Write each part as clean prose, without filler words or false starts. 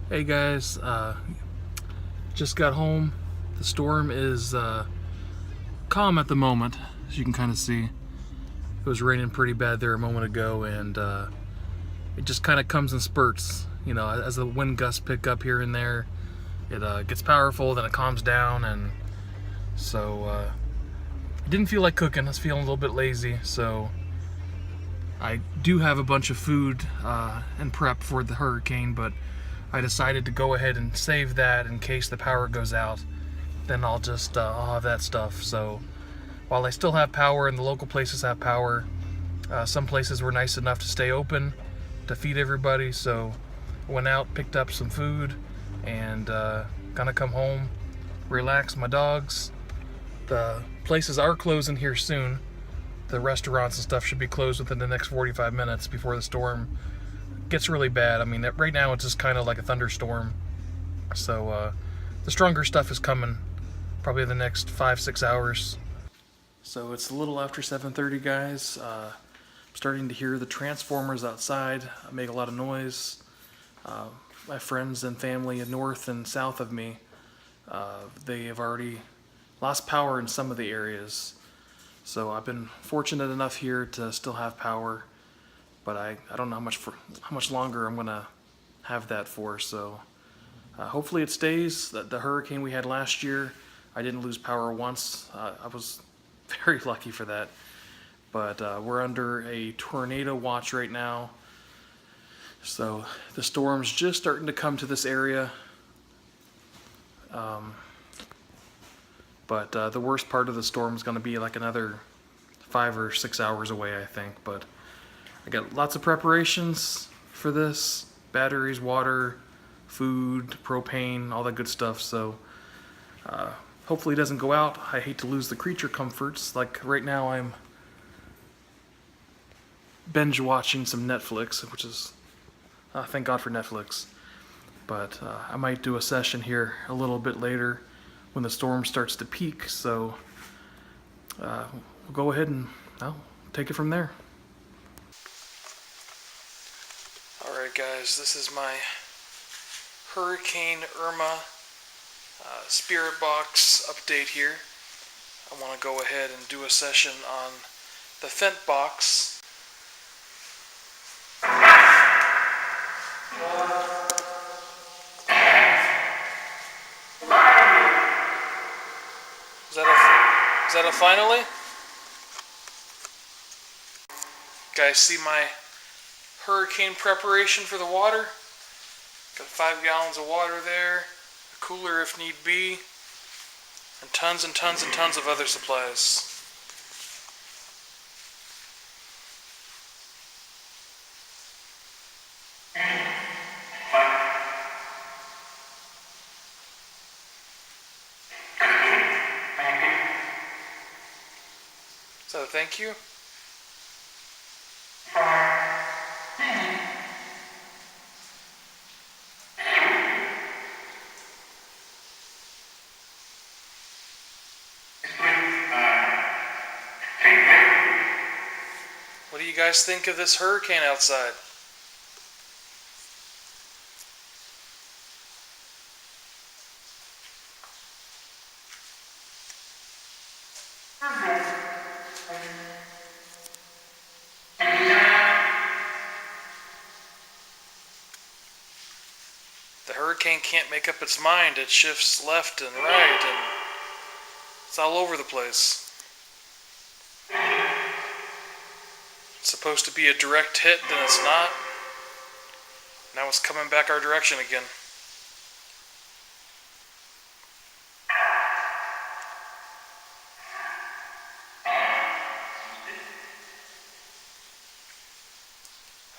Hey guys, just got home. The storm is calm at the moment, as you can kind of see. It was raining pretty bad there a moment ago, and it just kind of comes in spurts. You know, as the wind gusts pick up here and there, it gets powerful, then it calms down, and so it didn't feel like cooking. I was feeling a little bit lazy, so I do have a bunch of food and prep for the hurricane, but I decided to go ahead and save that in case the power goes out. Then I'll just I'll have that stuff. So while I still have power and the local places have power, some places were nice enough to stay open to feed everybody. So I went out, picked up some food, and gonna come home, relax my dogs. The places are closing here soon. The restaurants and stuff should be closed within the next 45 minutes before the storm gets really bad. I mean, right now it's just kind of like a thunderstorm. So the stronger stuff is coming probably in the next 5-6 hours. So it's a little after 7:30, guys. I'm starting to hear the transformers outside make a lot of noise. My friends and family north and south of me, they have already lost power in some of the areas. So I've been fortunate enough here to still have power, but I don't know how much longer I'm gonna have that for. So hopefully it stays. The hurricane we had last year, I didn't lose power once. I was very lucky for that. But we're under a tornado watch right now, so the storm's just starting to come to this area. But the worst part of the storm is going to be like another 5 or 6 hours away, I think. But I got lots of preparations for this: batteries, water, food, propane, all that good stuff. So hopefully it doesn't go out. I hate to lose the creature comforts. Like right now I'm binge watching some Netflix, which is thank God for Netflix. But I might do a session here a little bit later when the storm starts to peak. So we'll go ahead and take it from there. Alright guys, this is my Hurricane Irma spirit box update here. I want to go ahead and do a session on the Fent box. Is that a finally? Guys, see my hurricane preparation for the water? Got 5 gallons of water there, a cooler if need be, and tons and tons and tons of other supplies. So thank you. What do you guys think of this hurricane outside? The hurricane can't make up its mind. It shifts left and right, and it's all over the place. It's supposed to be a direct hit, then it's not. Now it's coming back our direction again.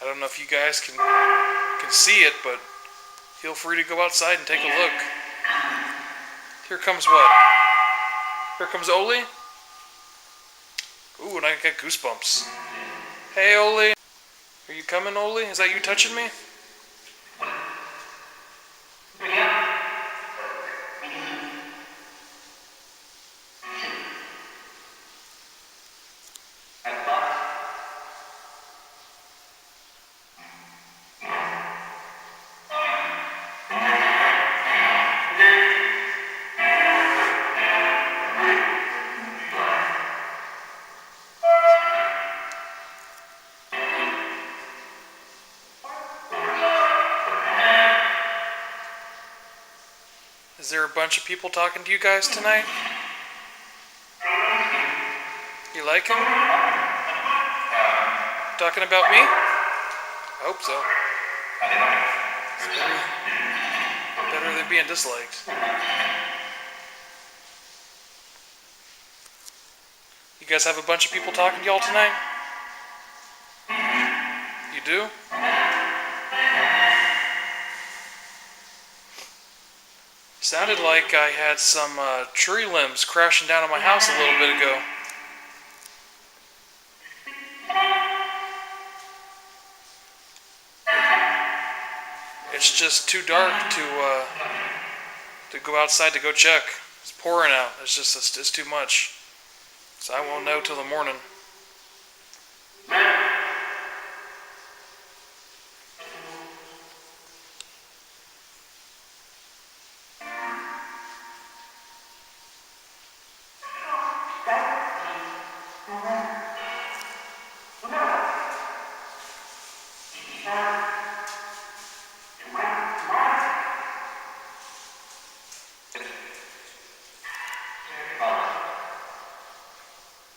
I don't know if you guys can see it, but feel free to go outside and take a look. Here comes what? Here comes Ollie. Ooh, and I got goosebumps. Hey, Ollie. Are you coming, Ollie? Is that you touching me? Is there a bunch of people talking to you guys tonight? You like him? Talking about me? I hope so. It's better than being disliked. You guys have a bunch of people talking to y'all tonight? You do? Sounded like I had some tree limbs crashing down on my house a little bit ago. It's just too dark to go outside to go check. It's pouring out. It's too much. So I won't know till the morning.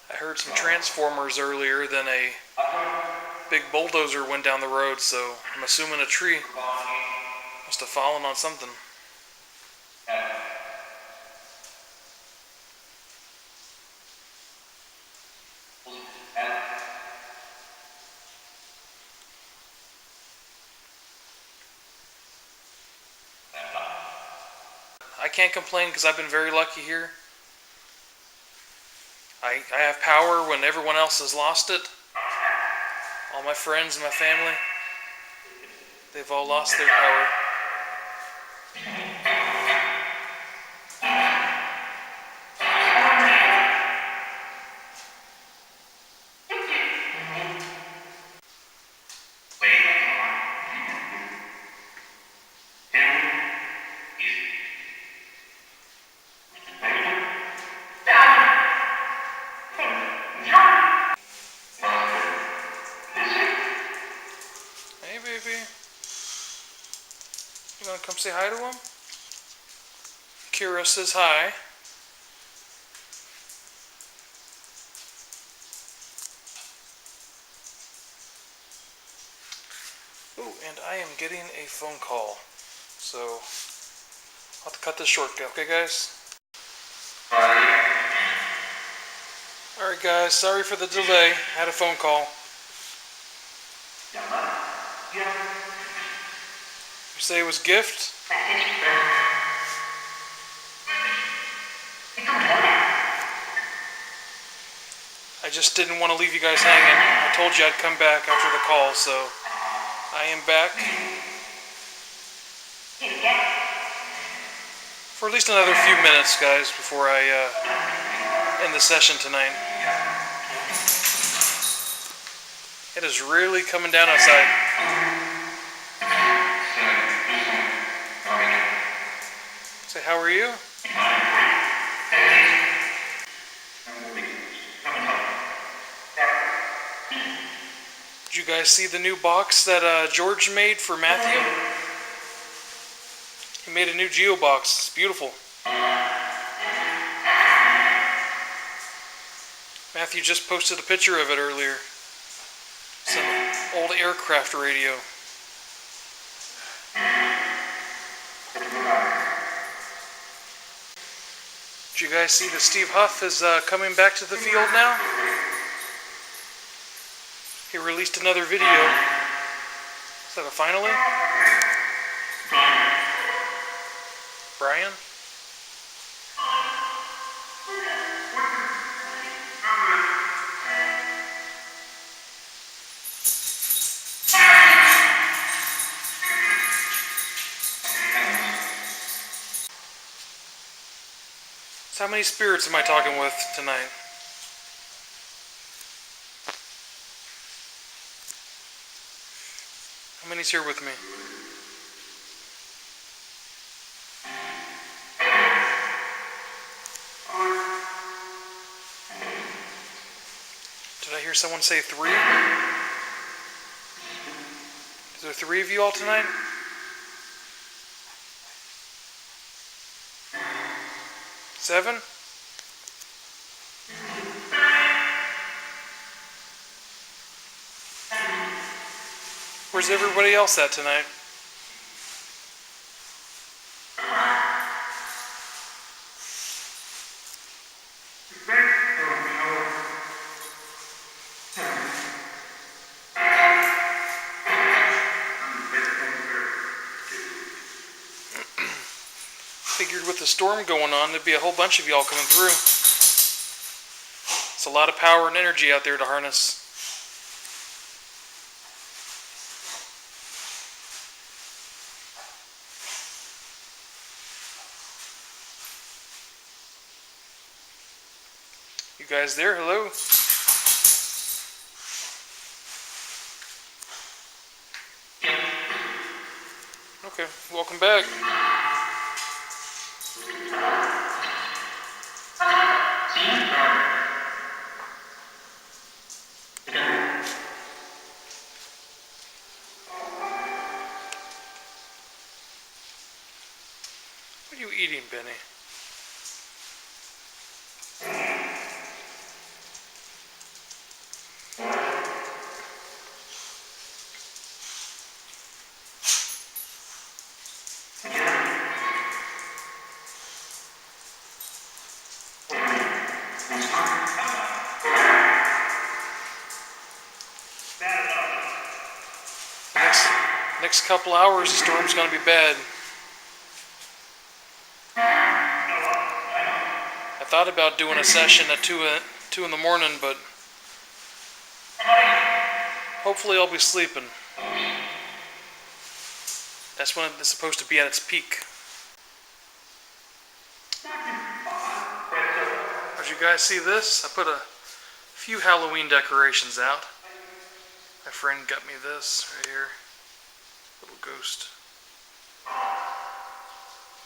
I heard some transformers earlier, then a big bulldozer went down the road, so I'm assuming a tree must have fallen on something. I can't complain because I've been very lucky here. I have power when everyone else has lost it. All my friends and my family, they've all lost their power. You wanna come say hi to him? Kira says hi. Oh, and I am getting a phone call. So, I'll have to cut this short, okay guys? Alright guys, sorry for the delay. I had a phone call. You say it was gift? I just didn't want to leave you guys hanging. I told you I'd come back after the call, so I am back. For at least another few minutes, guys, before I end the session tonight. It is really coming down outside. Say, how are you? Did you guys see the new box that George made for Matthew? He made a new Geobox. It's beautiful. Matthew just posted a picture of it earlier. It's an old aircraft radio. Did you guys see that Steve Huff is coming back to the field now? He released another video. Is that a finally? Brian? So how many spirits am I talking with tonight? How many's here with me? Did I hear someone say 3? Is there 3 of you all tonight? 7? Where's everybody else at tonight? Figured with the storm going on, there'd be a whole bunch of y'all coming through. It's a lot of power and energy out there to harness. You guys there? Hello? Okay, welcome back. What are you eating, Benny? Next couple hours, the storm's going to be bad. I thought about doing a session at 2 in the morning, but hopefully I'll be sleeping. That's when it's supposed to be at its peak. Did you guys see this? I put a few Halloween decorations out. My friend got me this right here. Little ghost.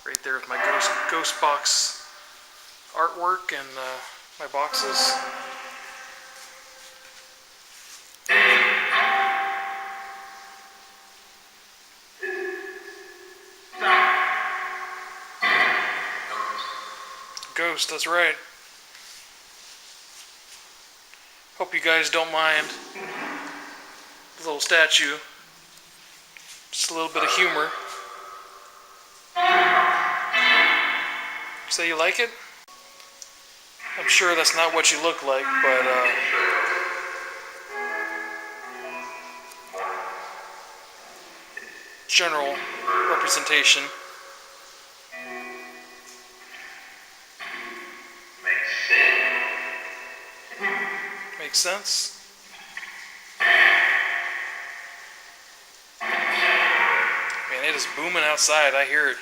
Right there with my ghost box artwork and my boxes. Ghost, that's right. Hope you guys don't mind the little statue. Just a little bit of humor. Say you like it? I'm sure that's not what you look like, but general representation. Makes sense? Man, it is booming outside. I hear it.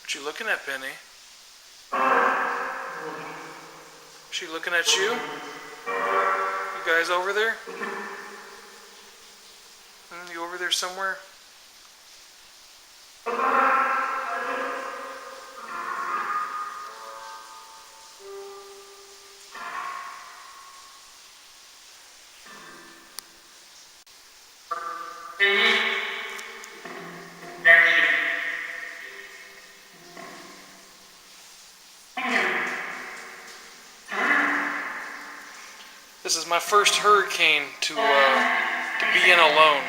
What you looking at, Penny? She looking at you? You guys over there? You over there somewhere? This is my first hurricane to be in alone.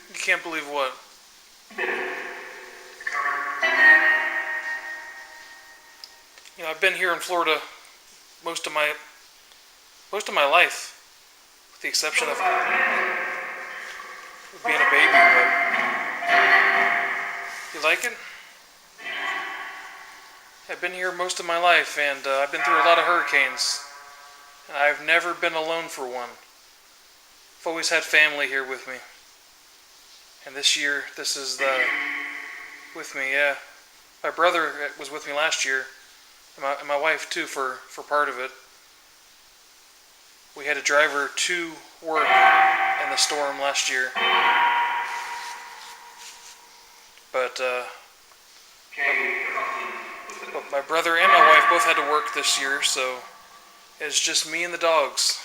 You can't believe what? You know, I've been here in Florida most of my life, with the exception of being a baby. But you like it? I've been here most of my life, and I've been through a lot of hurricanes. And I've never been alone for one. I've always had family here with me. And this year, this is with me, yeah. My brother was with me last year, and my wife too for part of it. We had to drive her to work in the storm last year. But my brother and my wife both had to work this year, so it's just me and the dogs.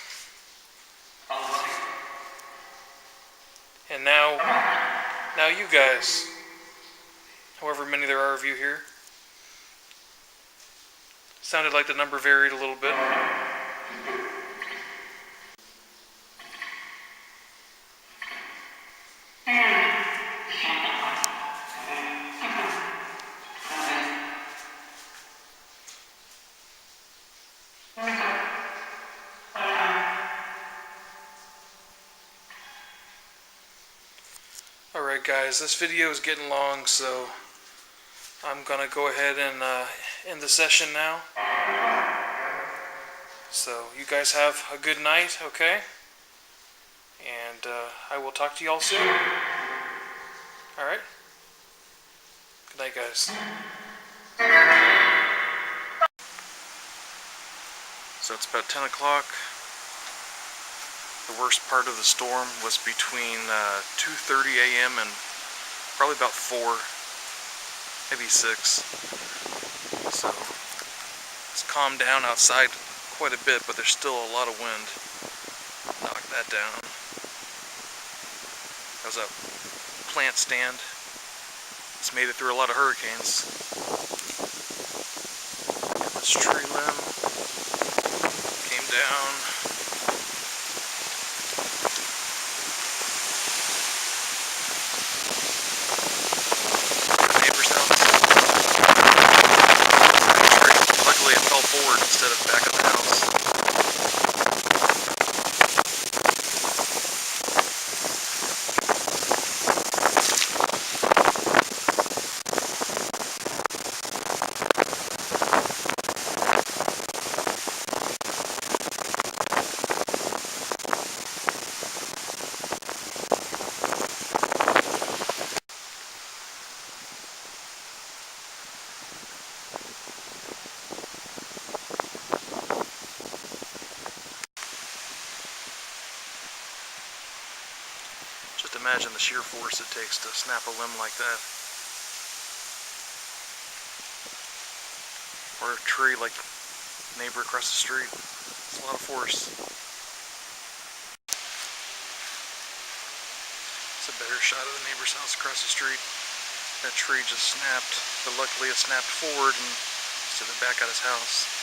And now you guys, however many there are of you here. Sounded like the number varied a little bit. Alright guys, this video is getting long, so I'm gonna go ahead and end the session now. So you guys have a good night, okay? And I will talk to you all soon. Alright? Good night, guys. So it's about 10 o'clock. The worst part of the storm was between 2:30 a.m. and probably about 4, maybe 6. So it's calmed down outside quite a bit, but there's still a lot of wind. Knock that down. That was a plant stand. It's made it through a lot of hurricanes. And this tree limb came down. Forward instead of back of the house. Just imagine the sheer force it takes to snap a limb like that. Or a tree like neighbor across the street. It's a lot of force. It's a better shot of the neighbor's house across the street. That tree just snapped, but luckily it snapped forward and instead of back at his house.